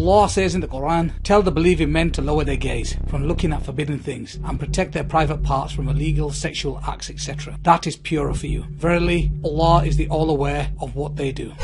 Allah says in the Quran, "Tell the believing men to lower their gaze from looking at forbidden things and protect their private parts from illegal sexual acts, etc. That is purer for you. Verily, Allah is the all-aware of what they do."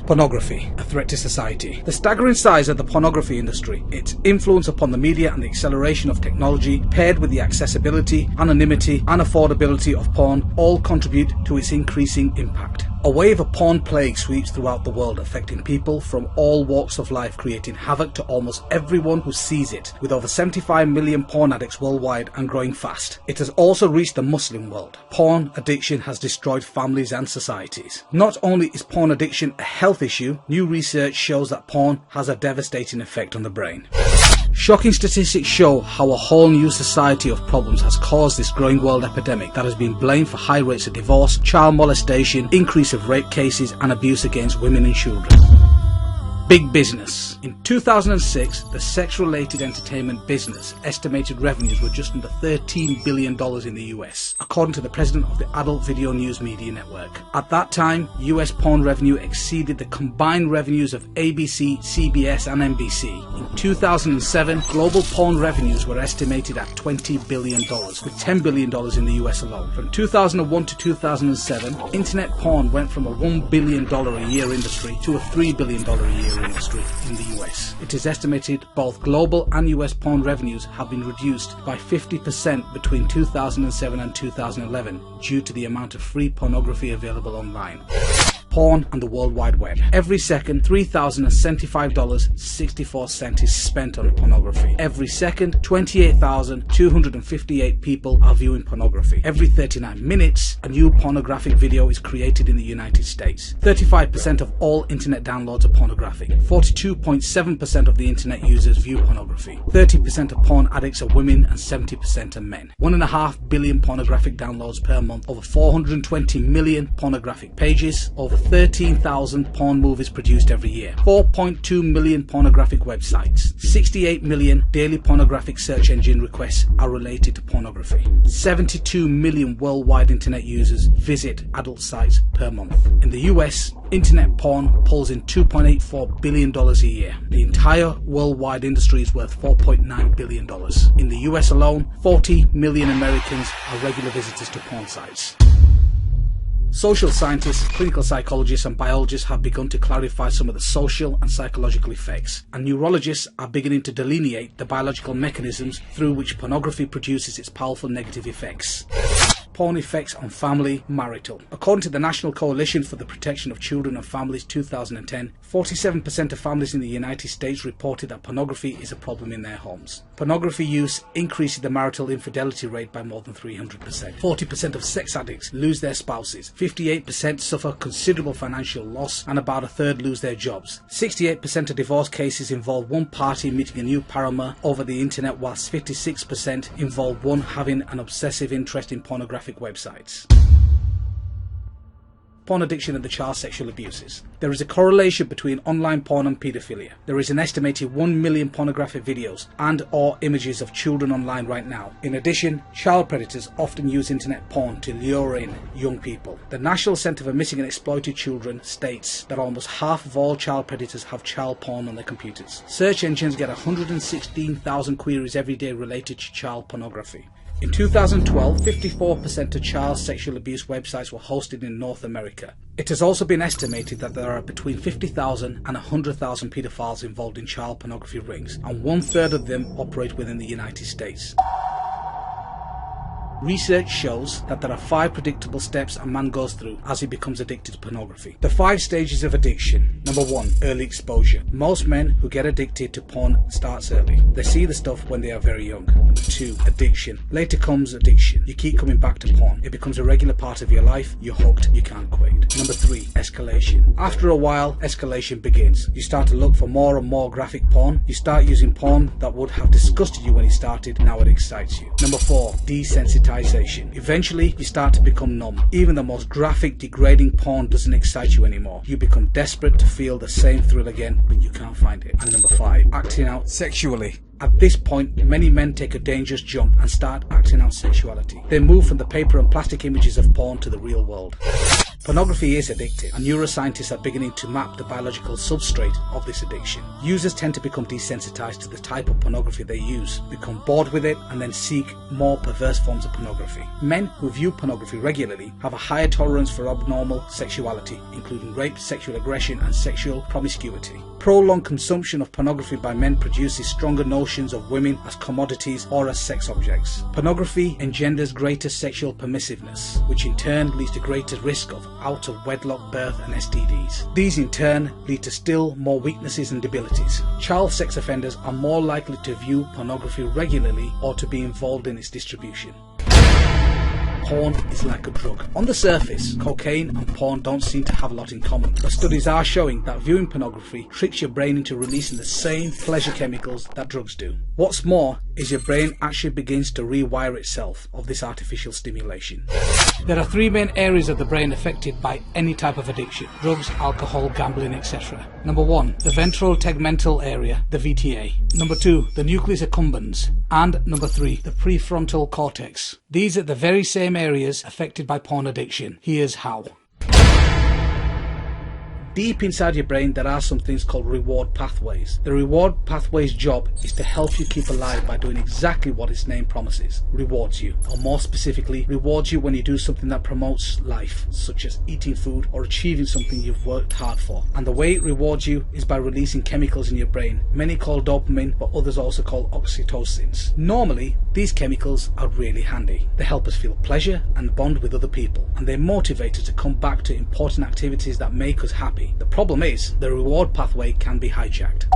Pornography, a threat to society. The staggering size of the pornography industry, its influence upon the media and the acceleration of technology, paired with the accessibility, anonymity and affordability of porn, all contribute to its increasing impact. A wave of porn plague sweeps throughout the world, affecting people from all walks of life, creating havoc to almost everyone who sees it, with over 75 million porn addicts worldwide and growing fast. It has also reached the Muslim world. Porn addiction has destroyed families and societies. Not only is porn addiction a health issue, new research shows that porn has a devastating effect on the brain. Shocking statistics show how a whole new society of problems has caused this growing world epidemic that has been blamed for high rates of divorce, child molestation, increase of rape cases and abuse against women and children. Big business. In 2006, the sex-related entertainment business estimated revenues were just under $13 billion in the US, according to the president of the Adult Video News Media Network. At that time, US porn revenue exceeded the combined revenues of ABC, CBS and NBC. In 2007, global porn revenues were estimated at $20 billion, with $10 billion in the US alone. From 2001 to 2007, internet porn went from a $1 billion a year industry to a $3 billion a year industry in the US. It is estimated both global and US porn revenues have been reduced by 50% between 2007 and 2011 due to the amount of free pornography available online. Porn and the World Wide Web. Every second, $3,075.64 is spent on pornography. Every second, 28,258 people are viewing pornography. Every 39 minutes, a new pornographic video is created in the United States. 35% of all internet downloads are pornographic. 42.7% of the internet users view pornography. 30% of porn addicts are women and 70% are men. 1.5 billion pornographic downloads per month. Over 420 million pornographic pages. Over 13,000 porn movies produced every year. 4.2 million pornographic websites. 68 million daily pornographic search engine requests are related to pornography. 72 million worldwide internet users visit adult sites per month. In the US, internet porn pulls in $2.84 billion a year. The entire worldwide industry is worth $4.9 billion. In the US alone, 40 million Americans are regular visitors to porn sites. Social scientists, clinical psychologists and biologists have begun to clarify some of the social and psychological effects, and neurologists are beginning to delineate the biological mechanisms through which pornography produces its powerful negative effects. Porn effects on family, marital. According to the National Coalition for the Protection of Children and Families 2010, 47% of families in the United States reported that pornography is a problem in their homes. Pornography use increases the marital infidelity rate by more than 300%. 40% of sex addicts lose their spouses. 58% suffer considerable financial loss, and about a third lose their jobs. 68% of divorce cases involve one party meeting a new paramour over the internet, whilst 56% involve one having an obsessive interest in pornographic websites. Porn addiction and the child sexual abuses. There is a correlation between online porn and paedophilia. There is an estimated 1 million pornographic videos and or images of children online right now. In addition, child predators often use internet porn to lure in young people. The National Center for Missing and Exploited Children states that almost half of all child predators have child porn on their computers. Search engines get 116,000 queries every day related to child pornography. In 2012, 54% of child sexual abuse websites were hosted in North America. It has also been estimated that there are between 50,000 and 100,000 paedophiles involved in child pornography rings, and 1/3 of them operate within the United States. Research shows that there are 5 predictable steps a man goes through as he becomes addicted to pornography. The 5 stages of addiction. Number 1, early exposure. Most men who get addicted to porn starts early. They see the stuff when they are very young. Number 2, addiction. Later comes addiction. You keep coming back to porn. It becomes a regular part of your life. You're hooked. You can't quit. Number 3, escalation. After a while, escalation begins. You start to look for more and more graphic porn. You start using porn that would have disgusted you when it started. Now it excites you. Number 4, desensitization. Eventually, you start to become numb. Even the most graphic, degrading porn doesn't excite you anymore. You become desperate to feel the same thrill again, but you can't find it. And number 5, acting out sexually. At this point, many men take a dangerous jump and start acting out sexuality. They move from the paper and plastic images of porn to the real world. Pornography is addictive, and neuroscientists are beginning to map the biological substrate of this addiction. Users tend to become desensitized to the type of pornography they use, become bored with it, and then seek more perverse forms of pornography. Men who view pornography regularly have a higher tolerance for abnormal sexuality, including rape, sexual aggression, and sexual promiscuity. Prolonged consumption of pornography by men produces stronger notions of women as commodities or as sex objects. Pornography engenders greater sexual permissiveness, which in turn leads to greater risk of out-of-wedlock birth and STDs. These in turn lead to still more weaknesses and debilities. Child sex offenders are more likely to view pornography regularly or to be involved in its distribution. Porn is like a drug. On the surface, cocaine and porn don't seem to have a lot in common, but studies are showing that viewing pornography tricks your brain into releasing the same pleasure chemicals that drugs do. What's more is your brain actually begins to rewire itself of this artificial stimulation. There are three main areas of the brain affected by any type of addiction: drugs, alcohol, gambling, etc. Number 1, the ventral tegmental area, the VTA. Number 2, the nucleus accumbens. And number 3, the prefrontal cortex. These are the very same areas affected by porn addiction. Here's how. Deep inside your brain there are some things called reward pathways. The reward pathway's job is to help you keep alive by doing exactly what its name promises: rewards you, or more specifically, rewards you when you do something that promotes life, such as eating food or achieving something you've worked hard for. And the way it rewards you is by releasing chemicals in your brain, many call dopamine, but others also call oxytocins. Normally, these chemicals are really handy. They help us feel pleasure and bond with other people, and they motivate us to come back to important activities that make us happy. The problem is, the reward pathway can be hijacked.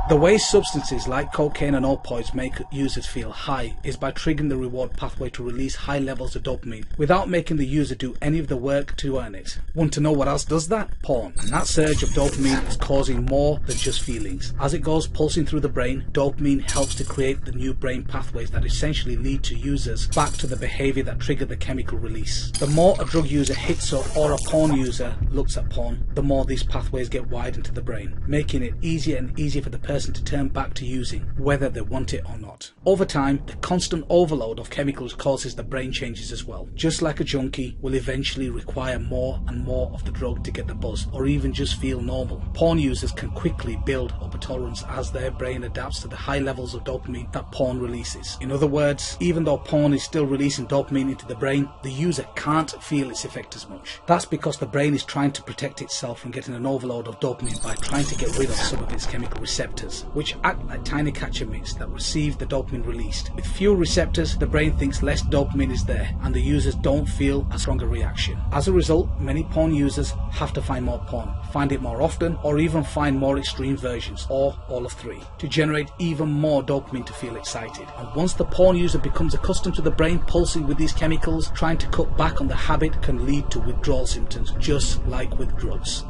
The way substances like cocaine and opioids make users feel high is by triggering the reward pathway to release high levels of dopamine without making the user do any of the work to earn it. Want to know what else does that? Porn. And that surge of dopamine is causing more than just feelings. As it goes pulsing through the brain, dopamine helps to create the new brain pathways that essentially lead to users back to the behavior that triggered the chemical release. The more a drug user hits up or a porn user looks at porn, the more these pathways get widened to the brain, making it easier and easier for the person to turn back to using, whether they want it or not. Over time, the constant overload of chemicals causes the brain changes as well. Just like a junkie will eventually require more and more of the drug to get the buzz, or even just feel normal. Porn users can quickly build up a tolerance as their brain adapts to the high levels of dopamine that porn releases. In other words, even though porn is still releasing dopamine into the brain, the user can't feel its effect as much. That's because the brain is trying to protect itself from getting an overload of dopamine by trying to get rid of some of its chemical receptors, which act like tiny catcher mitts that receive the dopamine released. With fewer receptors, the brain thinks less dopamine is there, and the users don't feel a stronger reaction. As a result, many porn users have to find more porn, find it more often, or even find more extreme versions, or all of three, to generate even more dopamine to feel excited. And once the porn user becomes accustomed to the brain pulsing with these chemicals, trying to cut back on the habit can lead to withdrawal symptoms, just like with drugs.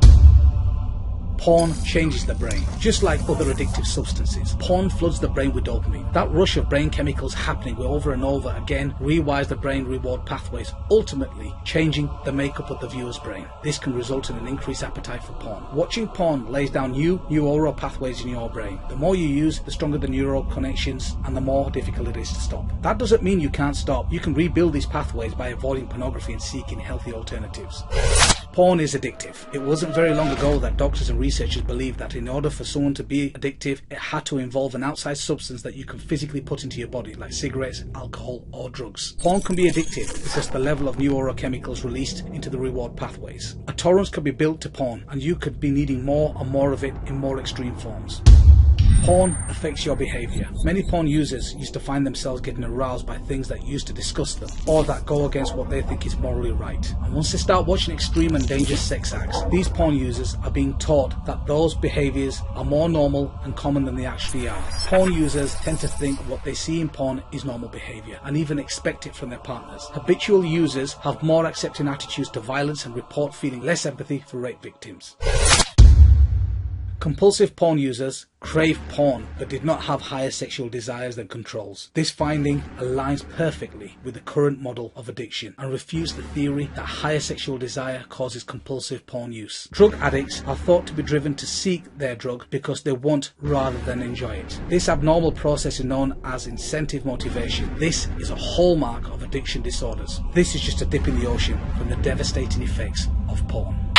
Porn changes the brain. Just like other addictive substances, porn floods the brain with dopamine. That rush of brain chemicals happening over and over again rewires the brain reward pathways, ultimately changing the makeup of the viewer's brain. This can result in an increased appetite for porn. Watching porn lays down new neural pathways in your brain. The more you use, the stronger the neural connections, and the more difficult it is to stop. That doesn't mean you can't stop. You can rebuild these pathways by avoiding pornography and seeking healthy alternatives. Porn is addictive. It wasn't very long ago that doctors and researchers believed that in order for someone to be addictive, it had to involve an outside substance that you can physically put into your body, like cigarettes, alcohol, or drugs. Porn can be addictive because the level of neurochemicals released into the reward pathways. A tolerance can be built to porn, and you could be needing more and more of it in more extreme forms. Porn affects your behaviour. Many porn users used to find themselves getting aroused by things that used to disgust them, or that go against what they think is morally right. And once they start watching extreme and dangerous sex acts, these porn users are being taught that those behaviours are more normal and common than they actually are. Porn users tend to think what they see in porn is normal behaviour, and even expect it from their partners. Habitual users have more accepting attitudes to violence and report feeling less empathy for rape victims. Compulsive porn users craved porn but did not have higher sexual desires than controls. This finding aligns perfectly with the current model of addiction and refutes the theory that higher sexual desire causes compulsive porn use. Drug addicts are thought to be driven to seek their drug because they want rather than enjoy it. This abnormal process is known as incentive motivation. This is a hallmark of addiction disorders. This is just a dip in the ocean from the devastating effects of porn.